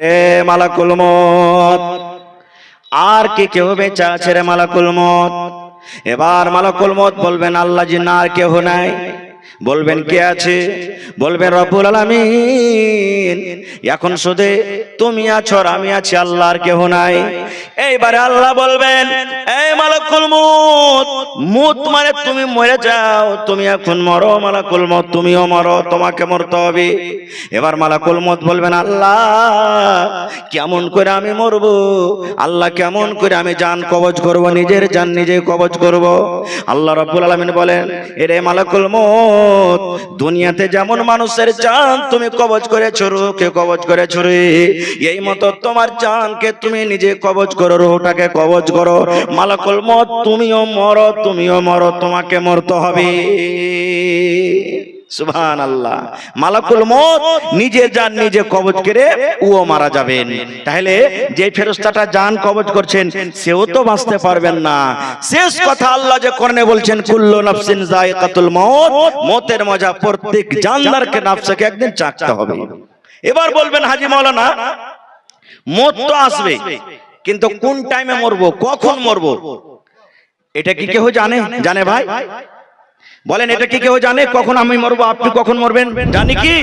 রে মালাকুল মউত, আর কি কেউ বেঁচে আছে রে মালাকুল মউত? এবার মালাকুল মউত বলবেন আল্লাহ জি না, আর কেউ নাই। বলবেন কে আছে? বলবেন রব্বুল আলামিন, এখন শুধু তুমি আছো আর আমি আছি, আল্লাহ আর কেউ নাই। এইবারে আল্লাহ বলবেন, এই মালাকুল মউত, মউত মানে তুমি মরে যাও, তুমি এখন মরো মালাকুল মউত, তুমিও মরো, তোমাকে মরতে হবে। এবার মালাকুল মউত বলবেন আল্লাহ কেমন করে আমি মরবো? আল্লাহ কেমন করে আমি জান কবজ করব, নিজের জান নিজে কবজ করব? আল্লাহ রাব্বুল আলামিন বলেন, এরে মালাকুল মউত, দুনিয়াতে যেমন মানুষের জান তুমি কবজ করেছো, রূহকে কবজ করেছো রে, এই মতো তোমার জানকে তুমি নিজে কবজ করো, রূহটাকে কবজ করো। মালাকুল মউত তুমিও মরো, তুমিও মরো, তোমাকে মরতে হবে। সুবহানাল্লাহ। মালাকুল মউত নিজে জান নিজে কবজ করে ও মারা যাবেন। তাহলে যে ফেরেশতাটা জান কবজ করছেন সেও তো বাঁচতে পারবেন না। শেষ কথা আল্লাহ যে কোরআনে বলছেন, কুল্লু নাফসিন যায়কাতুল মউত, মউতের মজা প্রত্যেক জানদারকে নফসকে একদিন চাখতে হবে। এবার বলবেন হাজী মাওলানা, মউত তো আসবে, কিন্তু কোন টাইমে মরবো, কখন মরবো, এটা কি কেউ জানে? জানে ভাই? বলেন, এটা কি কেউ জানে কখন আমি মরবো, আপনি কখন মরবেন? জানি কি?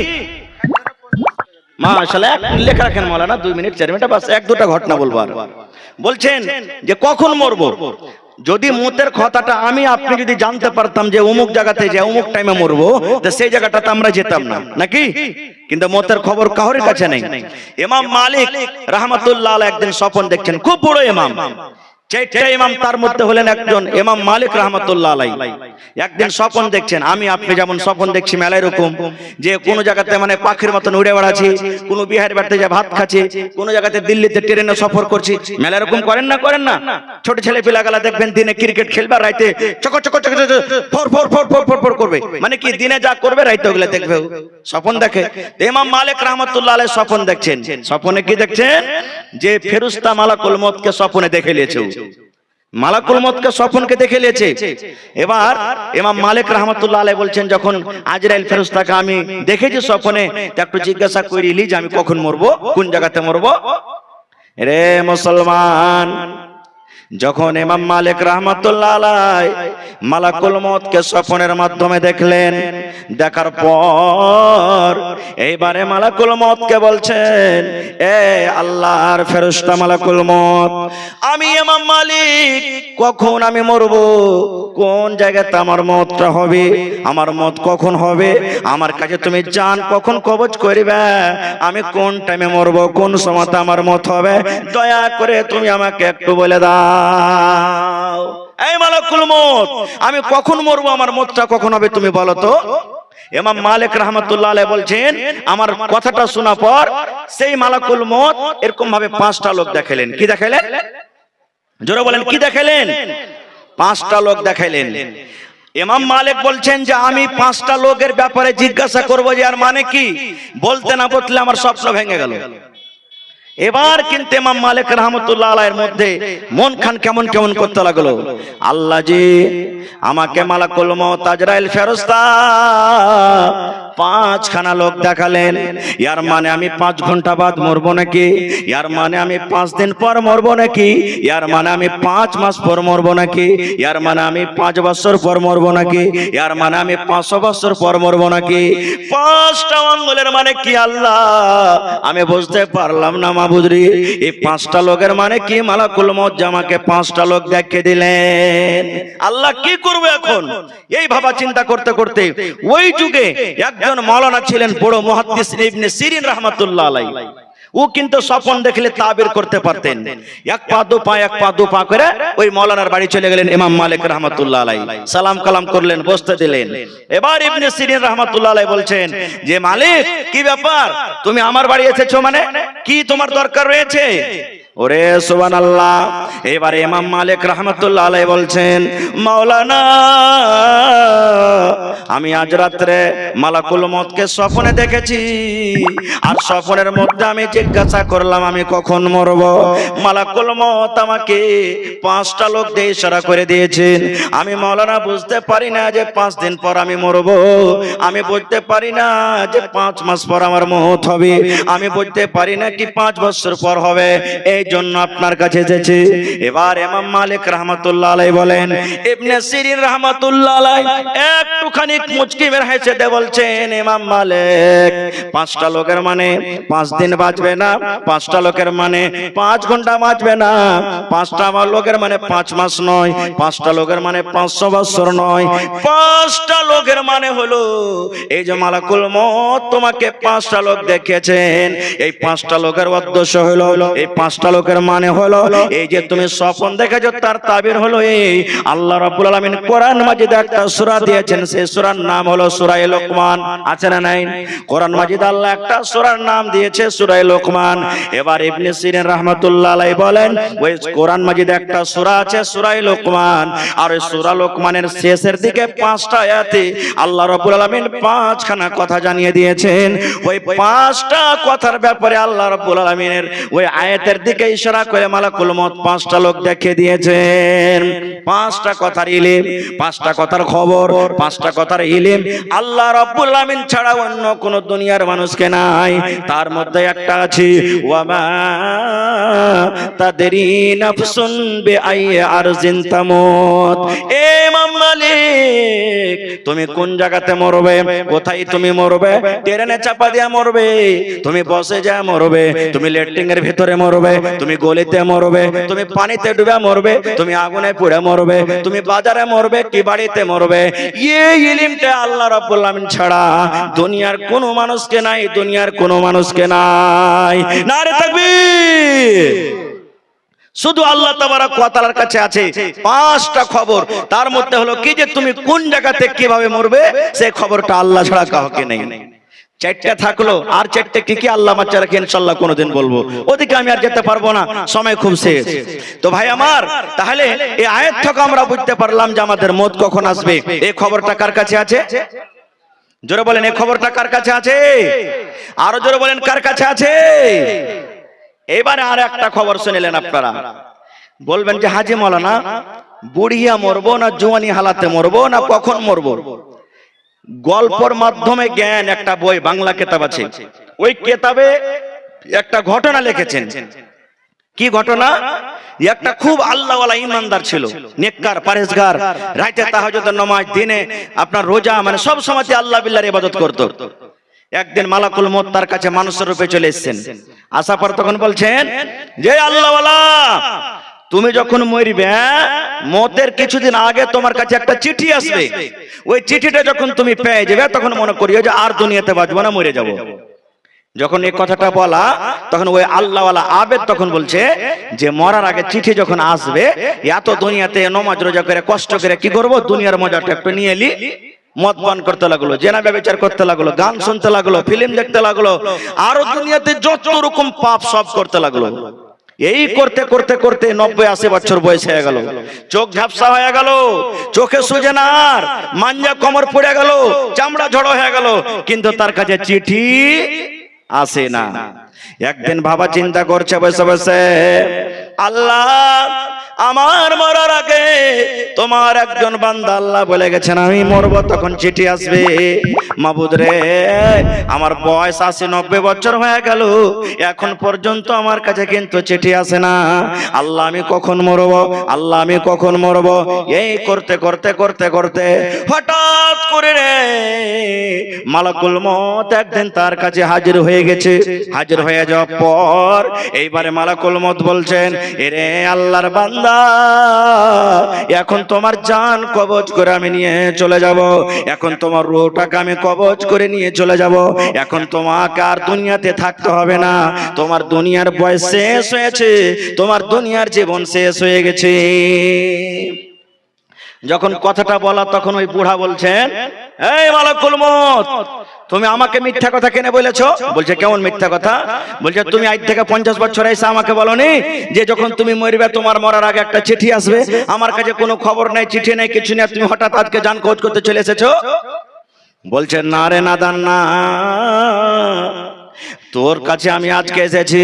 মাশাআল্লাহ, লেখা রাখেন মাওলানা, 2 মিনিট 4 মিনিট বাস, এক দুটা ঘটনা বলবো। আর বলছেন যে কখন মরবো, যদি মউতের কথাটা আমি আপনি যদি জানতে পারতাম যে অমুক জায়গাতে যে অমুক টাইমে মরবো, তো সেই জায়গাটাতে আমরা যেতাম না, নাকি? কিন্তু মউতের খবর কারোর কাছে নেই। ইমাম মালিক রাহমাতুল্লাহ আলাইহি একদিন স্বপ্ন দেখছেন, খুব বড় ইমাম, চারটা ইমাম, তার মধ্যে হলেন একজন ইমাম মালিক রাহমাতুল্লাহ আলাইহি। একদিন স্বপ্ন দেখছেন, আমি আপনি যেমন স্বপ্ন দেখছি মেলা এরকম, যে কোন জায়গাতে মানে পাখির মতন উড়ে বেড়াচ্ছি, কোন বিহার বাড়িতে যা ভাত খাচ্ছি, কোন জায়গাতে দিল্লিতে ট্রেনে সফর করছি, মেলা এরকম করেন না? করেন না? ছোট ছেলে পিলাগালা দেখবেন দিনে ক্রিকেট খেলবে, রাইতে চক চক চক four four four four four four করবে, মানে কি দিনে যা করবে রাইতে ওগুলো দেখবে, স্বপ্ন দেখে। ইমাম মালিক রাহমাতুল্লাহ আলাইহি স্বপ্ন দেখছেন। স্বপ্নে কি দেখছেন? যে ফেরেশতা মালাকুল মউতকে স্বপ্নে দেখে নিয়েছে, মালাকুল মউতকে স্বপ্নকে দেখে নিয়েছে। এবার ইমাম মালিক রাহমাতুল্লাহ আলাইহি বলছেন, যখন আজরাইল ফেরেশতাকে আমি দেখেছি স্বপ্নে, তা একটু জিজ্ঞাসা করিলি যে আমি কখন মরবো, কোন জায়গাতে মরবো। রে মুসলমান, যখন ইমাম মালিক রাহমাতুল্লাহ আলাইহি মালাকুল মউতকে স্বপ্নের মাধ্যমে দেখলেন, দেখার পর এইবারে মালাকুল মউতকে বলছেন, এ আল্লাহর ফেরেশতা মালাকুল মউত, আমি ইমাম মালিক কখন আমি মরব, কোন জায়গাতে আমার মউতটা হবে, আমার মউত কখন হবে, আমার কাছে তুমি জান কখন কবজ করবে, আমি কোন টাইমে মরব, কোন সময়তে আমার মউত হবে, দয়া করে তুমি আমাকে একটু বলে দাও। এই মালাকুল মউত, আমি কখন মরবো, আমার মউতটা কখন হবে, তুমি বলো তো। ইমাম মালিক রাহমাতুল্লাহ আলাইহি বলছেন, আমার কথাটা শোনা পর সেই মালাকুল মউত এরকম ভাবে 5টা লোক দেখালেন। কি দেখালেন? জোরে বলেন, কি দেখালেন? 5টা লোক দেখালেন। ইমাম মালিক বলছেন যে আমি 5টা লোকের ব্যাপারে জিজ্ঞাসা করব যে আর মানে কি, বলতে না বলতে আমার স্বপ্ন ভেঙে গেল। এবার কিন্তু ইমাম মালিক রাহমাতুল্লাহ আলাইহির মধ্যে মন খান কেমন কেমন করতে লাগলো। আল্লাহ জি আমাকে মালাকুল মউত আজরাইল ফেরেশতা 5খানা লোক দেখালেন, ইয়ার মানে আমি 5 ঘন্টা বাদ মরবো নাকি, ইয়ার মানে আমি 5 দিন পর মরবো নাকি, ইয়ার মানে আমি 5 মাস পর মরবো নাকি, ইয়ার মানে আমি 5 বছর পর মরবো নাকি, ইয়ার মানে আমি 500 বছর পর মরবো নাকি। 5টা আঙ্গুলের মানে কি আল্লাহ আমি বুঝতে পারলাম না মাবুদরি, এই 5টা লোকের মানে কি? মালাকুল মউত আমাকে 5টা লোক দেখিয়ে দিলেন। আল্লাহ কি করবে এখন? এই ভাবা চিন্তা করতে করতে ওই যুগে একজন মাওলানা ছিলেন, বড় মুহাদ্দিস ইবনে সিরিন রাহমাতুল্লাহ আলাইহি। ও কিন্তু স্বপ্ন দেখলে তাবির করতে পারতেন। এক পা দু পা করে ওই মাওলানার বাড়ি চলে গেলেন ইমাম মালিক রাহমাতুল্লাহ আলাইহি, সালাম কালাম করলেন, বসতে দিলেন। এবার ইবনে সিরিন রাহমাতুল্লাহ আলাইহি বলছেন যে মালিক কি ব্যাপার, তুমি আমার বাড়ি এসেছো, মানে কি তোমার দরকার রয়েছে? ওরে সুবহানাল্লাহ। এবারে ইমাম মালিক রাহমাতুল্লাহ আলাইহি বলছেন, মাওলানা আমি আজ রাত্রে মালাকুল মউতকে স্বপ্নে দেখেছি, আর স্বপ্নের মধ্যে আমি জিজ্ঞাসা করলাম আমি কখন মরব। মালাকুল মউত আমাকে 5টা লোক দিয়ে ইশারা করে দিয়েছেন। আমি মাওলানা বুঝতে পারি না যে 5 দিন পর আমি মরব, আমি বুঝতে পারি না যে 5 মাস পর আমার মউত হবে, আমি বুঝতে পারি না কি 5 বছর পর হবে, এই জন্য আপনার কাছে এসেছি। এবার ইমাম মালিক রাহমাতুল্লাহ আলাইহি বলেন, ইবনে সিরিন রাহমাতুল্লাহ আলাইহি একটুখানি মুচকি মেরে হেসে দিয়ে বলছেন, ইমাম মালিক 5টা লোকের মানে 5 দিন বাঁচবে না, 5টা লোকের মানে 5 ঘন্টা বাঁচবে না, 5টা লোকের মানে 5 মাস নয়, 5টা লোকের মানে 500 বছর নয়, 5টা লোকের মানে হলো এই যে মালাকুল মউত তোমাকে 5টা লোক দেখিয়েছেন, এই 5টা লোকের উদ্দেশ্য হলো, এই 5টা লোকের মানে হলো এই যে তুমি স্বপ্ন দেখেছো তার তাবির হলো এই। আল্লাহ রাব্বুল আলামিন কোরআন মাজিদে একটা সূরা দিয়েছেন, সেই সূরার নাম হলো সূরা লোকমান। আছে না নাই? কোরআন মাজিদে আল্লাহ একটা সূরার নাম দিয়েছে সূরা লোকমান। এবার ইবনে সিরিন রাহমাতুল্লাহ আলাইহি বলেন, ওই কোরআন মাজিদে একটা সূরা আছে সূরা লোকমান, আর ওই সূরা লোকমানের শেষের দিকে 5টা আয়াতে আল্লাহ রাব্বুল আলামিন 5খানা কথা জানিয়ে দিয়েছেন। ওই 5টা কথার ব্যাপারে আল্লাহ রাব্বুল আলামিনের ওই আয়াতের দিকে ইশারা করে মালাকুল মউত 5টা লোক দেখিয়ে দিয়েছেন। 5টা কথার ইলম, 5টা কথার খবর, 5টা কথার ইলম আল্লাহ রাব্বুল আলামিন ছাড়া অন্য কোন দুনিয়ার মানুষকে নাই। তার মধ্যে একটা আছে, ওয়ামা তাদরি নাফসুন বিআই আরজিন তামুত। এ ইমাম মালিক তুমি কোন জায়গাতে মরবে, কোথায় তুমি মরবে, ট্রেনে চাপা দিয়া মরবে, তুমি বসে যা মরবে, তুমি লেট্রিনের ভিতরে মরবে, তুমি গলিতে মরবে, তুমি পানিতে ডুবে মরবে, তুমি আগুনে পুড়ে মরবে, তুমি বাজারে মরবে কি বাড়িতে মরবে, এই ইলমটা আল্লাহ রাব্বুল আলামিন ছাড়া দুনিয়ার কোনো মানুষকে নাই, দুনিয়ার কোনো মানুষকে নাই। নারে তাকবীর। শুধু আল্লাহ তাবারক ওয়া তাআলার কাছে আছে 5টা খবর, তার মধ্যে হলো কি যে তুমি কোন জায়গাতে কিভাবে মরবে সেই খবরটা আল্লাহ ছাড়া কাউকে নেই। 4টা থাকলো, আর 4টা কি কি আল্লাহ মাচ্চা রাখে ইনশাআল্লাহ কোনোদিন বলবো, ওদিকে আমি আর যেতে পারবো না, সময় খুব শেষ। তো ভাই আমার, তাহলে এই আয়াত থেকে আমরা বুঝতে পারলাম যে আমাদের মওত কখন আসবে। এই খবরটা কার কাছে আছে? জোরে বলেন, এই খবরটা কার কাছে আছে? আরো জোরে বলেন, কার কাছে আছে? এবারে আর একটা খবর শুনলেন আপনারা, বলবেন যে হাজী মাওলানা বুড়িয়া মরবো না জওয়ানি হালাতে মরবো না কখন মরবো? গল্পর মাধ্যমে জ্ঞান একটা বই, বাংলা কিতাব আছে, ওই কিতাবে একটা ঘটনা লিখেছেন। কি ঘটনা? একটা খুব আল্লাহওয়ালা ইমানদার ছিল, নেককার, পরহেজগার, রাতে তাহাজ্জুদের নামাজ, দিনে আপনার রোজা, মানে সব সময়তে আল্লাহ বিল্লাহর ইবাদত করত। একদিন মালাকুল মউত তার কাছে মানুষের রূপে চলে এসেছেন। আসার পর তখন বলছেন যে আল্লাহওয়ালা তুমি যখন মরবে, মওতের কিছুদিন আগে তোমার কাছে একটা চিঠি আসবে, ওই চিঠিটা যখন তুমি পেয়ে যাবে তখন মনে করিও যে আর দুনিয়াতে বাঁচবো না, মরে যাব। যখন এই কথাটা বলা তখন ওই আল্লাহওয়ালা আবেদ তখন বলছে যে মরার আগে চিঠি যখন আসবে, এত দুনিয়াতে নামাজ রোজা করে কষ্ট করে কি করব, দুনিয়ার মজাটা একটু নিয়ে এলি। মদ পান করতে লাগলো, জেনা ব্যভিচার করতে লাগলো, গান শুনতে লাগলো, ফিল্ম দেখতে লাগলো, আরো দুনিয়াতে যত রকম পাপ সব করতে লাগলো। এই করতে করতে করতে 90-80 বছর বয়স হয়ে গেল, চোখ ঝাপসা হয়ে গেল, চোখে সুজে না, আর মাঞ্জা কোমর পড়ে গেল, চামড়া ঝড়ো হয়ে গেল, কিন্তু তার কাছে চিঠি আসে না। একদিন বাবা চিন্তা করছে বসে বসে, আল্লাহ আমার মরার আগে তোমার একজন বান্দা আল্লাহ বলে গেছেন আমি মরবো, তখন চিঠি আসবে। মাবুদ রে, আমার বয়স 80-90 বছর হয়ে গেল, এখন পর্যন্ত আমার কাছে কিন্তু চিঠি আসে না। আল্লাহ আমি কখন মরবো, আল্লাহ আমি কখন মরবো, এই করতে করতে করতে করতে হঠাৎ করে রে মালাকুল মউত একদিন তার কাছে হাজির হয়ে গেছে। হাজির হয়ে যাওয়ার পর এইবারে মালাকুল মউত বলছেন, এরে আল্লাহর বান্দা, এখন তোমার জান কবজ করে আমি নিয়ে চলে যাব, এখন তোমার রূহটাকে আমি কবজ করে নিয়ে চলে যাব, এখন তোমাকে আর দুনিয়াতে থাকতে হবে না, তোমার দুনিয়ার বয়স শেষ হয়েছে, তোমার দুনিয়ার জীবন শেষ হয়ে গেছে। যখন কথাটা বলা তখন ওই বুড়া বলছেন, এই মালাকুল মউত তুমি আমাকে মিথ্যা কথা কেন বলেছো? বলছে কেমন মিথ্যা কথা? বলছে তুমি আজ থেকে 50 বছর এসে আমাকে বলনি যে যখন তুমি মরবে তোমার মরার আগে একটা চিঠি আসবে, আমার কাছে কোনো খবর নাই, চিঠি নাই, কিছু নেই, তুমি হঠাৎ আজকে জান খোঁজ করতে চলে এসেছো? বলছে না রে নাদান না, তোর কাছে আমি আজকে এসেছি,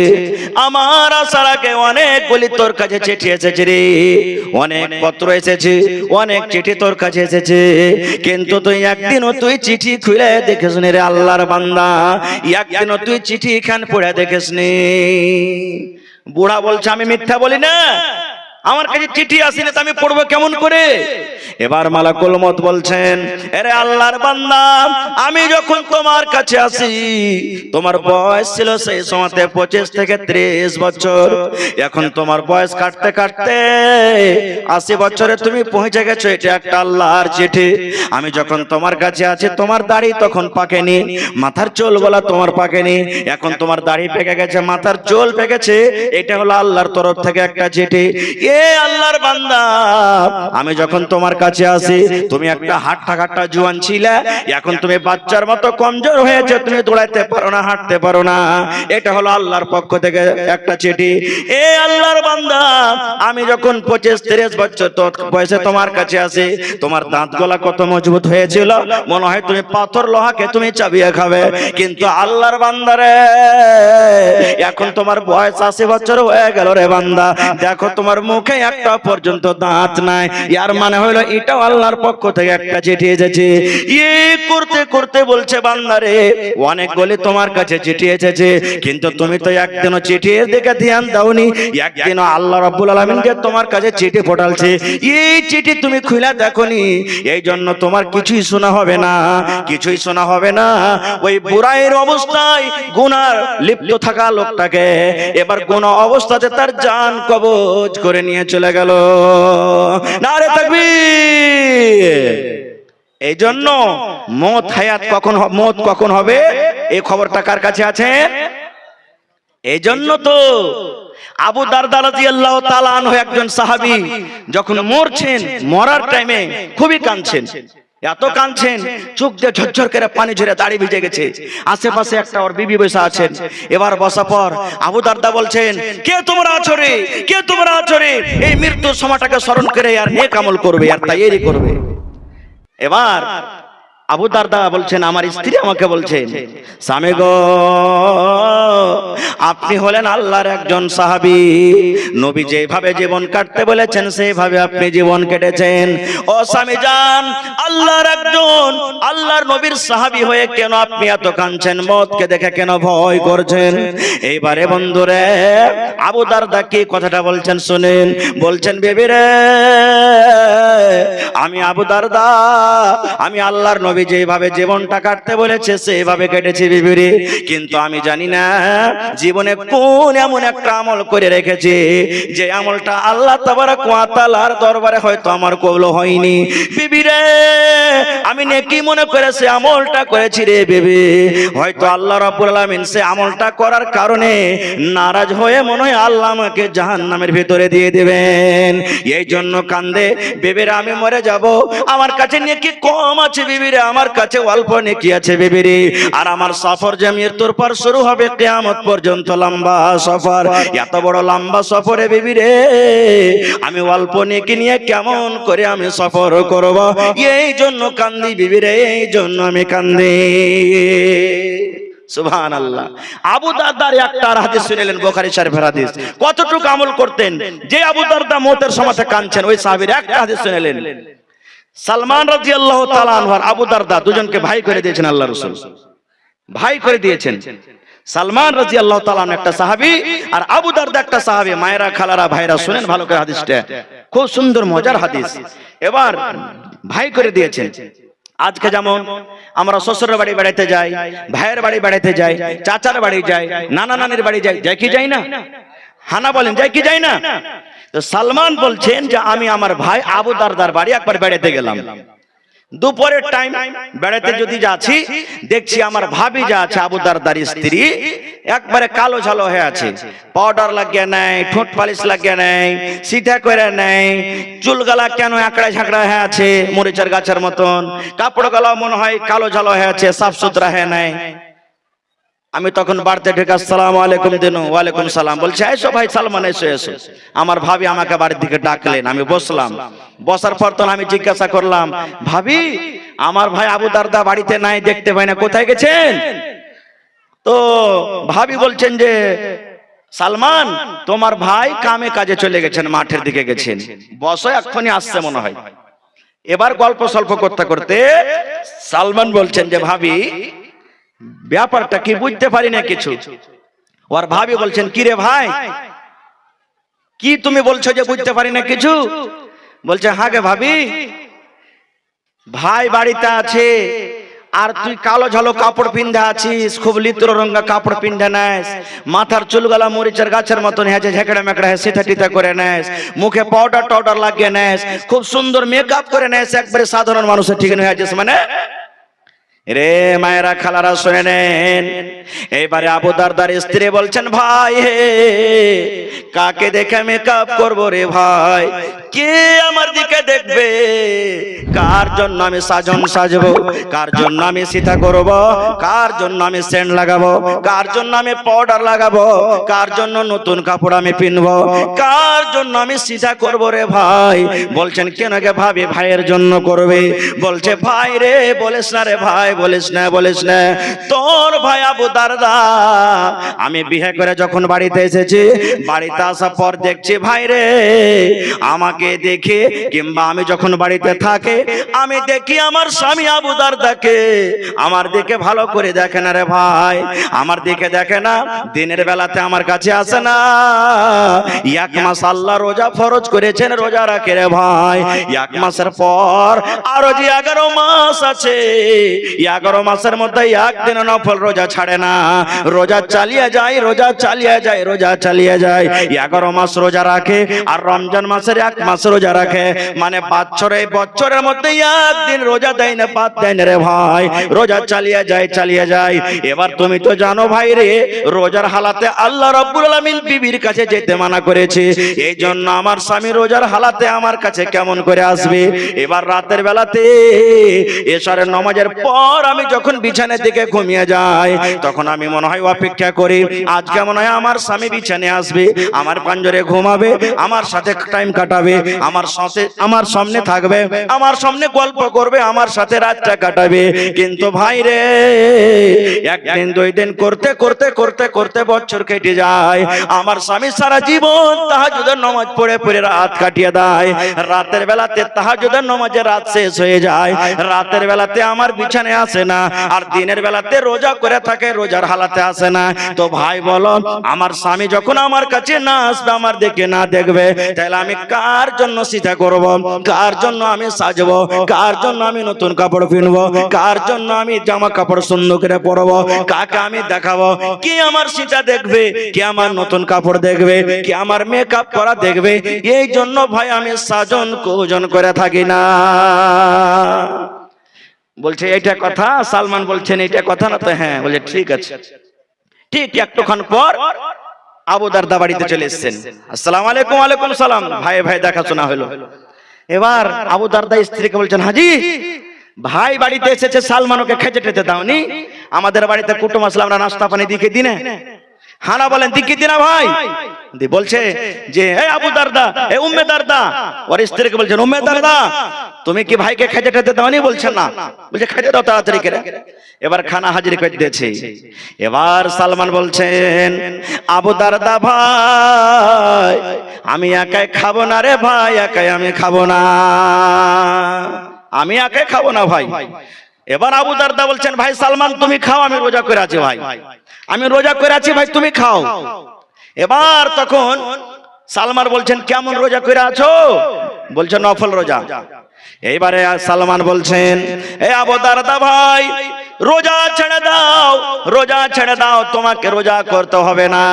আমার আসার আগে অনেকগুলি তোর কাছে চিঠি এসেছে রে, অনেক পত্র এসেছে, অনেক চিঠি তোর কাছে এসেছে, কিন্তু তুই একদিনও তুই চিঠি খুলে দেখিস নি রে আল্লাহর বান্দা, একদিনও তুই চিঠি খান পড়ে দেখিস নি। বুড়া বলছে আমি মিথ্যা বলি না, আমার কাছে চিঠি আসেনি তো আমি পড়বো কেমন করে? এবার মালাকুল মউত বলছেন আরে আল্লাহর বান্দা, আমি যখন তোমার কাছে আসি তোমার বয়স ছিল সেই সময়তে 25 থেকে 30 বছর, এখন তোমার বয়স কাটতে কাটতে 80 বছরে তুমি পৌঁছে গেছো, এটা একটা আল্লাহর চিঠি। আমি যখন তোমার কাছে আছি তোমার দাড়ি তখন পাকেনি, মাথার চুল বলা তোমার পাকেনি, এখন তোমার দাড়ি পেকে গেছে, মাথার চুল পেকেছে, এটা হলো আল্লাহর তরফ থেকে একটা চিঠি। এ আল্লাহর বান্দা, আমি যখন তোমার কাছে আসি তুমি একটা হাট্টা কাট্টা জোয়ান ছিলে, এখন তুমি বাচ্চার মতো কমজোর হয়েছে, তুমি দৌড়াইতে পারো না, হাঁটতে পারো না, এটা হলো আল্লাহর পক্ষ থেকে একটা চিঠি। এ আল্লাহর বান্দা, আমি যখন 25-30 বছর বয়সে তোমার কাছে আসি তোমার দাঁত গলা কত মজবুত হয়েছিল, মনে হয় তুমি পাথর লোহাকে তুমি চাবিয়ে খাবে, কিন্তু আল্লাহর বান্দারে এখন তোমার বয়স 80 বছর হয়ে গেল রে বান্দা, দেখো তোমার মুখে একটা পর্যন্ত দাঁত নাই, ইয়ার মানে হলো এটাও আল্লাহর পক্ষ থেকে একটা চিঠি এসেছে। করতে করতে বলছে বান্দারে অনেকগুলি তোমার কাছে চিঠি এসেছে, কিন্তু তুমি তো একদিনও চিঠির দিকে ধ্যান দাওনি, একদিনও আল্লাহ রাব্বুল আলামিন যে তোমার কাছে চিঠি পাঠালছে এই চিঠি তুমি খুলে দেখোনি, এই জন্য তোমার কিছুই শোনা হবে না, কিছুই শোনা হবে না। ওই বুড়াইয়ের অবস্থায় গুনার লিপ্ত থাকা লোকটাকে এবার গুনাহ অবস্থাতে তার জান কবজ করে নিয়ে চলে গেল। নারে তাকবীর! এই জন্য মত হায়াত মত কখন হবে এই খবরটা কার কাছে আছে? এই জন্য তো আবু দারদা রাদিয়াল্লাহু তাআলা আনহু একজন সাহাবী যখন মরছেন, মরার টাইমে খুবই কাঁদছেন, এত কাঁদছেন চোখ দিয়ে ঝরঝর করে পানি ঝরে দাড়ি ভিজে গেছে, আশেপাশে একটা ওর বিবি বসে আছেন। এবার বসা পর আবু দারদা বলছেন কে তোমরা আছো রে, কে তোমরা আছো রে, এই মৃত্যুর সময়টাকে স্মরণ করে আর নেক আমল করবে আর তাইয়েরই করবে। এবার আবু দারদা বলছেন আমার স্ত্রী আমাকে বলছেন স্বামী গো, আপনি হলেন আল্লাহর একজন সাহাবী, নবী যেভাবে জীবন কাটতে বলেছেন সেইভাবে আপনি জীবন কেটেছেন। ও স্বামী জান, আল্লাহর একজন আল্লাহর নবীর সাহাবী হয়ে কেন আপনি এত কাঁদছেন, মওতকে দেখে কেন ভয় করছেন? এইবারে বন্ধুরে আবু দারদা কি কথাটা বলছেন শুনেন। বলছেন বেবি রে, আমি আবু দারদা, আমি আল্লাহর নবী যেভাবে জীবনটা কাটতে বলেছে সেইভাবে কেটেছি বিবিরে, কিন্তু আমি জানি না জীবনে কোন এমন একটা আমল করে রেখেছি যে আমলটা আল্লাহ তাবারক ওয়া তাআলার দরবারে হয়তো আমার কবুল হয়নি। বিবিরে, আমি নেকি মনে করে সে আমলটা করেছি রে বিবি, হয়তো আল্লাহ রাব্বুল আলামিন সে আমলটা করার কারণে নারাজ হয়ে মনে হয় আল্লাহ আমাকে জাহান্নামের ভিতরে দিয়ে দিবেন। এই জন্য কান্দে বিবিরে, আমি মরে যাব, আমার কাছে নেকি কম আছে বিবিরে, আমার কাছে অল্প নেকি আছে বিবিরে, আর আমার সফর যে মৃত্যুর পর শুরু হবে কিয়ামত পর্যন্ত লম্বা সফর, এত বড় লম্বা সফরে বিবিরে আমি অল্প নেকি নিয়ে কেমন করে আমি সফর করব, এই জন্য কান্দি বিবিরে, এই জন্য আমি কান্দি। সুবহানাল্লাহ। আবু দারদার একটা হাদিস শুনলেন, বুখারী শরীফের হাদিস। কতটুকু আমল করতেন যে আবু দারদা মওতের সময়তে কাঁদছেন, ওই সাহাবীর একটা হাদিস শুনলেন। সালমান রাদিয়াল্লাহু তাআলা আনহু আর আবু দারদা দুজনকে ভাই করে দিয়েছেন আল্লাহর রাসূল, ভাই করে দিয়েছেন। সালমান রাদিয়াল্লাহু তাআলা একটা সাহাবী আর আবু দারদা একটা সাহাবী। মায়েরা খালারা ভাইরা শুনেন ভালো করে হাদিসটা, খুব সুন্দর মজার হাদিস। এবার ভাই করে দিয়েছেন। আজকে যেমন আমরা শ্বশুরের বাড়ি বেড়াতে যাই, ভাইয়ের বাড়ি বেড়াতে যাই, চাচার বাড়ি যাই, নানা নানির বাড়ি যাই, যাই কি যাই না? হানা বলেন যাই কি যাই না? তো সালমান বলছেন যে আমি আমার ভাই আবু দারদার বাড়ি একবার বেড়াতে গেলাম, দুপুরের টাইম বেড়াতে যদি যাচ্ছি, দেখছি আমার ভাবি যা আছে আবু দারদার স্ত্রী একবারে কালো ঝালো হয়ে আছে, পাউডার লাগিয়ে নেয়, ঠোঁট পালিশ লাগিয়ে নেয়, সিধা করে নেয়, চুলগালা কেন একড়া ঝাঁকড়া হয়ে আছে মরিচের গাছের মতন, কাপড় গালা মনে হয় কালো ঝালো হয়ে আছে, সাফ সুতরা হয়ে নেয়। আমি তখন বাড়িতে ঢেকে আসসালামু আলাইকুম দিনু, ওয়ালাইকুম সালাম, বলছে এসো ভাই সালমান এসো এসো। আমার ভাবি আমাকে বাড়ির দিকে ডাকলেন, আমি বসলাম। বসার পর তখন আমি জিজ্ঞাসা করলাম, ভাবি আমার ভাই আবু দারদা বাড়িতে নাই, দেখতে পাই না, কোথায় গেছেন? তো ভাবি বলছেন যে সালমান তোমার ভাই কামে কাজে চলে গেছেন, মাঠের দিকে গেছেন, বসো এক্ষুনি আসছে মনে হয়। এবার গল্প সল্প করতে করতে সালমান বলছেন যে ভাবি ব্যাপারটা কি বুঝতে পারি না কিছু। ওর ভাবি বলছেন কি রে ভাই, কি তুমি বলছো যে বুঝতে পারি না কিছু? বলছে হ্যাঁ গে ভাবি, ভাই বাড়িতে আছে আর তুই কালো ঝালো কাপড় পিন্ধা আছিস, খুব লিত্র রঙা কাপড় পিন্ধে নেস, মাথার চুলগালা মরিচের গাছের মতন হয়েছে, ঝেঁকড়া মেকড়া হয়ে সিথা টিথা করে নেস, মুখে পাউডার টাউডার লাগিয়ে নেস, খুব সুন্দর মেকআপ করে নেস, একবারে সাধারণ মানুষের ঠিক হয়ে যাচ্ছে। মানে রে মায়েরা খালারা শুনে নেন, এইবারে আবু দারদার স্ত্রী বলছেন ভাই হে, কাকে দেখে মেকআপ করবো রে ভাই, কে আমার দিকে দেখবে, কার জন্য আমি সাজন সাজবো, কার জন্য আমি সিতা করব, কার জন্য আমি সেন্ট লাগাবো, কার জন্য আমি পাউডার লাগাবো, কার জন্য নতুন কাপড় আমি পিনবো, কার জন্য আমি সিতা করব রে ভাই। বলছেন কেন গে ভাবি ভাইয়ের জন্য করবে? বলছে ভাই রে বলিস না রে ভাই, বলিস না বলিস না, তোর ভাই আবু দারদা আমি বিয়ে করে যখন বাড়িতে এসেছি, বাড়িতে আসার পর দেখছি ভাই রে আমাকে দেখে, কিংবা আমি যখন বাড়িতে থাকে আমি দেখি আমার স্বামী আবু দারদাকে আমার দিকে ভালো করে দেখে না রে ভাই, আমার দিকে দেখে না, দিনের বেলাতে আমার কাছে আসে না, এক মাস আল্লাহ রোজা ফরজ করেছেন, রোজা রাখে রে ভাই, এক মাসের পর আরো যে 11 মাস আছে, 11 মাসের মধ্যে একদিন নফল রোজা ছাড়ে না, রোজা চালিয়ে যায়, রোজা চালিয়ে যায়, রোজা চালিয়ে যায়, 11 মাস রোজা রাখে, আর রমজান মাসের 1 মাস রোজা রাখে, মানে বছরের মধ্যে একদিন রোজা দেয় না, বাদ দেয় না রে ভাই, রোজা চালিয়ে যায় চালিয়ে যায়। এবার তুমি তো জানো ভাই রে, রোজার হালাতে আল্লাহ রাব্বুল আলামিন বিবির কাছে যেতে মানা করেছে, এই জন্য আমার স্বামী রোজার হালাতে আমার কাছে কেমন করে আসবে? এবার রাতের বেলাতে এশারের নামাজের পর আমি যখন বিছানার দিকে ঘুমিয়ে যাই, তখন আমি মনে হয় অপেক্ষা করি আজকে মনে হয় আমার স্বামী বিছানায় আসবে, আমার পাঞ্জরে ঘুমাবে, আমার সাথে টাইম কাটাবে, আমার সামনে থাকবে, আমার সামনে গল্প করবে, আমার সাথে রাতটা কাটাবে। কিন্তু ভাই রে একদিন 2 দিন করতে করতে করতে করতে বছর কেটে যায়, আমার স্বামী সারা জীবন তাহাজ্জুদের নামাজ পড়ে পড়ে রাত কাটিয়ে দেয়, রাতের বেলাতে তাহাজ্জুদের নামাজে রাত শেষ হয়ে যায়, রাতের বেলাতে আমার বিছানায় আসে না, আর দিনের বেলাতে রোজা করে থাকে, রোজার হালাতে আসে না। তো ভাই বলো, আমার স্বামী যখন আমার কাছে না আসবে, আমার দিকে না দেখবে, তাহলে আমি কার জন্য সিধা করব, কার জন্য আমি সাজবো, কার জন্য আমি নতুন কাপড় কিনবো, কার জন্য আমি জামা কাপড় সুন্দর করে পরবো, কাকে আমি দেখাবো, কে আমার সিধা দেখবে, কে আমার নতুন কাপড় দেখবে, কে আমার মেকআপ করা দেখবে? এই জন্য ভাই আমি সাজন কোজন করে থাকি না। বলছে এইটা কথা? সালমান বলছেন এইটা কথা না? তো হ্যাঁ। বলে ঠিক আছে। ঠিক একটুক্ষণ পর আবু দারদা বাড়িতে চলে এসেছেন। আসসালামু আলাইকুম। ওয়ালাইকুম সালাম। ভাই ভাই দেখাশোনা হলো। এবার আবু দারদা স্ত্রীকে বলছেন, হাজি ভাই বাড়িতে এসেছে, সালমানকে খেতে টেতে দাওনি? আমাদের বাড়িতে কুটুম আসলে আমরা নাস্তা পানি দিকে দিনে। হানা বলেন দিকে দিনা ভাই। বলছে যে এই আবু দারদা, এই উম্মে দারদা, ওর স্ত্রীকে বলছেন উম্মে দারদা তুমি কি ভাইকে খেতে টেতে দাওনি? বলছেন না। বলছে খেতে দাও তাড়াতাড়ি করে। এবার খানা হাজির করে দিয়েছে। এবার সালমান বলছেন, আবু দারদা ভাই আমি একাই খাবো না রে ভাই, একাই আমি খাবো না, আমি একাই খাবো না ভাই। এবার আবু দারদা বলছেন, ভাই সালমান তুমি খাও, আমি রোজা করে আছি ভাই, আমি রোজা করে আছি ভাই, তুমি খাও। এবার তখন সালমান বলছেন, কেমন রোজা করে আছো? বলছে নফল রোজা। এইবারে সালমান বলছেন, এ আবু দারদা ভাই, রোজা ছেড়ে দাও, রোজা ছেড়ে দাও, তোমাকে রোজা করতে হবে না।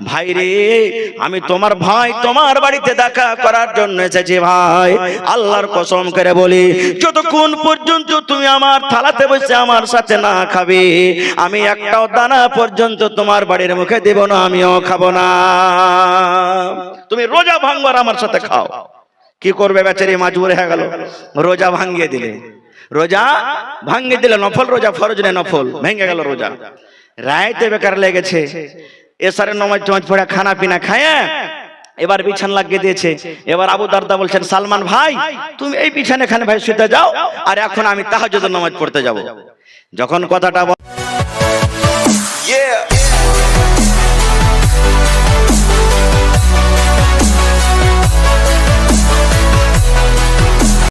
ভাই রে, আমি তোমার ভাই, তোমার বাড়িতে দেখা করার জন্য এসেছি ভাই। আল্লাহর কসম করে বলি, যতক্ষণ পর্যন্ত তুমি আমার থালাতে বসে আমার সাথে না খাবে, আমি একটাও দানা পর্যন্ত তোমার বাড়ির মুখে দেব না, আমিও খাবো না। তুমি রোজা ভাঙবার আমার সাথে খাও। কি করবে বেচারি, মাজবুর হয়ে গেল, রোজা ভাঙিয়ে দিলে। রোজা ভাঙিয়ে দিলে, নফল রোজা, ফরজ নেই, নফল ভেঙে গেল রোজা। রাইতে বেকার লেগেছে, এসারে নামাজ টামাজ পড়ে খানা পিনা খায়, এবার বিছান লাগিয়ে দিয়েছে। এবার আবু দারদা বলছেন, সালমান ভাই তুমি এই বিছানে খানে ভাই শুতে যাও, আর এখন আমি তাহাজ্জুদের নামাজ পড়তে যাব। যখন কথাটা